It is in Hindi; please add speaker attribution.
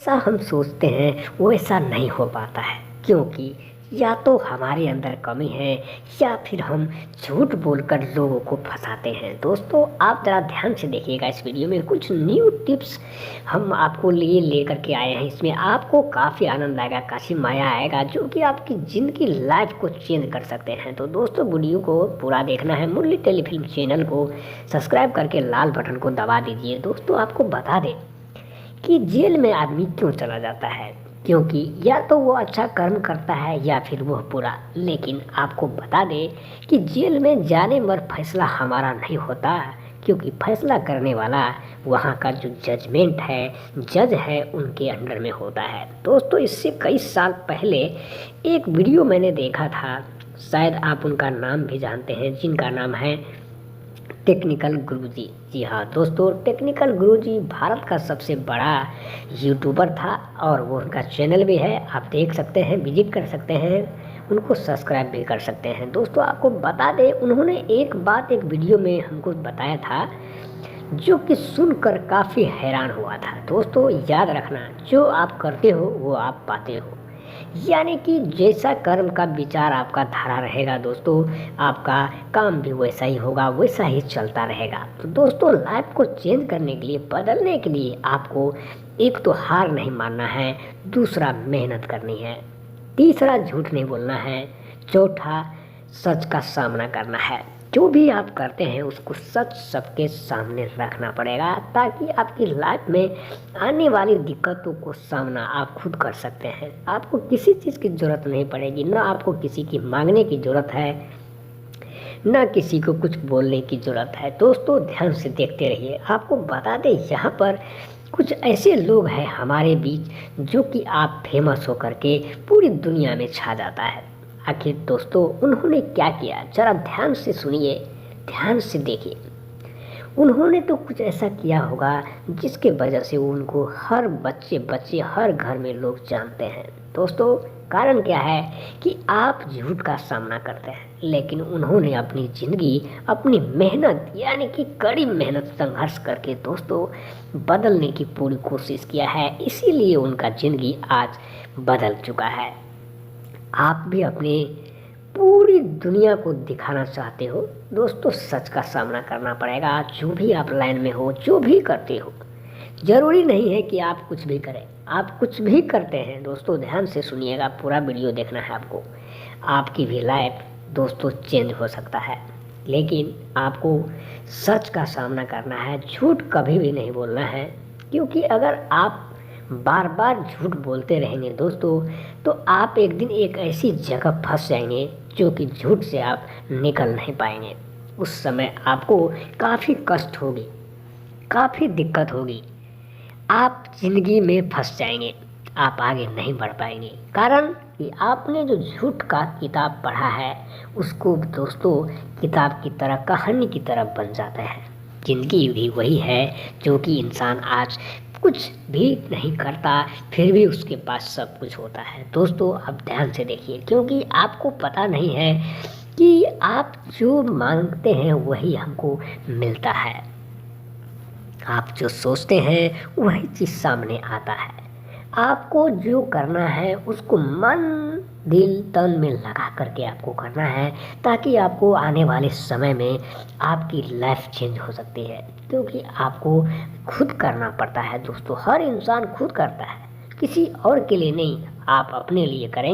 Speaker 1: ऐसा हम सोचते हैं वैसा नहीं हो पाता है, क्योंकि या तो हमारे अंदर कमी है या फिर हम झूठ बोलकर लोगों को फंसाते हैं। दोस्तों, आप ज़रा ध्यान से देखिएगा, इस वीडियो में कुछ न्यू टिप्स हम आपको लिए लेकर के आए हैं। इसमें आपको काफ़ी आनंद आएगा, काफ़ी मज़ा आएगा, जो कि आपकी ज़िंदगी लाइफ को चेंज कर सकते हैं। तो दोस्तों, वीडियो को पूरा देखना है। मुरली टेलीफिल्म चैनल को सब्सक्राइब करके लाल बटन को दबा दीजिए। दोस्तों, आपको बता दें कि जेल में आदमी क्यों चला जाता है, क्योंकि या तो वो अच्छा कर्म करता है या फिर वह बुरा। लेकिन आपको बता दें कि जेल में जाने पर फैसला हमारा नहीं होता, क्योंकि फैसला करने वाला वहाँ का जो जजमेंट है, जज है, उनके अंडर में होता है। दोस्तों, इससे कई साल पहले एक वीडियो मैंने देखा था, शायद आप उनका नाम भी जानते हैं, जिनका नाम है टेक्निकल गुरुजी। जी हाँ दोस्तों, टेक्निकल गुरुजी भारत का सबसे बड़ा यूट्यूबर था और वो उनका चैनल भी है, आप देख सकते हैं, विजिट कर सकते हैं, उनको सब्सक्राइब भी कर सकते हैं। दोस्तों, आपको बता दें, उन्होंने एक बात एक वीडियो में हमको बताया था जो कि सुनकर काफ़ी हैरान हुआ था। दोस्तों, याद रखना, जो आप करते हो वो आप पाते हो, यानी कि जैसा कर्म का विचार आपका धारा रहेगा दोस्तों, आपका काम भी वैसा ही होगा, वैसा ही चलता रहेगा। तो दोस्तों, लाइफ को चेंज करने के लिए, बदलने के लिए आपको एक तो हार नहीं मानना है, दूसरा मेहनत करनी है, तीसरा झूठ नहीं बोलना है, चौथा सच का सामना करना है। जो भी आप करते हैं उसको सच सबके सामने रखना पड़ेगा, ताकि आपकी लाइफ में आने वाली दिक्कतों को सामना आप खुद कर सकते हैं। आपको किसी चीज़ की ज़रूरत नहीं पड़ेगी, ना आपको किसी की मांगने की ज़रूरत है, ना किसी को कुछ बोलने की ज़रूरत है। दोस्तों, ध्यान से देखते रहिए। आपको बता दें, यहाँ पर कुछ ऐसे लोग हैं हमारे बीच जो कि आप फेमस होकर के पूरी दुनिया में छा जाता है। आखिर दोस्तों, उन्होंने क्या किया, ज़रा ध्यान से सुनिए, ध्यान से देखिए। उन्होंने तो कुछ ऐसा किया होगा जिसके वजह से उनको हर बच्चे हर घर में लोग जानते हैं। दोस्तों, कारण क्या है कि आप झूठ का सामना करते हैं, लेकिन उन्होंने अपनी ज़िंदगी, अपनी मेहनत, यानी कि कड़ी मेहनत, संघर्ष करके दोस्तों बदलने की पूरी कोशिश किया है। इसीलिए उनका ज़िंदगी आज बदल चुका है। आप भी अपने पूरी दुनिया को दिखाना चाहते हो दोस्तों, सच का सामना करना पड़ेगा। जो भी आप लाइन में हो, जो भी करते हो, ज़रूरी नहीं है कि आप कुछ भी करें, आप कुछ भी करते हैं। दोस्तों, ध्यान से सुनिएगा, पूरा वीडियो देखना है आपको। आपकी भी लाइफ दोस्तों चेंज हो सकता है, लेकिन आपको सच का सामना करना है, झूठ कभी भी नहीं बोलना है। क्योंकि अगर आप बार बार झूठ बोलते रहेंगे दोस्तों, तो आप एक दिन एक ऐसी जगह फंस जाएंगे जो कि झूठ से आप निकल नहीं पाएंगे। उस समय आपको काफ़ी कष्ट होगी, काफ़ी दिक्कत होगी, आप ज़िंदगी में फंस जाएंगे, आप आगे नहीं बढ़ पाएंगे। कारण कि आपने जो झूठ का किताब पढ़ा है, उसको दोस्तों किताब की तरह, कहानी की तरह बन जाता है। ज़िंदगी भी वही है जो कि इंसान आज कुछ भी नहीं करता, फिर भी उसके पास सब कुछ होता है। दोस्तों, आप ध्यान से देखिए, क्योंकि आपको पता नहीं है कि आप जो मांगते हैं वही हमको मिलता है। आप जो सोचते हैं वही चीज़ सामने आता है। आपको जो करना है उसको मन दिल तन में लगा करके आपको करना है, ताकि आपको आने वाले समय में आपकी लाइफ चेंज हो सकती है। क्योंकि आपको खुद करना पड़ता है दोस्तों, हर इंसान खुद करता है, किसी और के लिए नहीं। आप अपने लिए करें।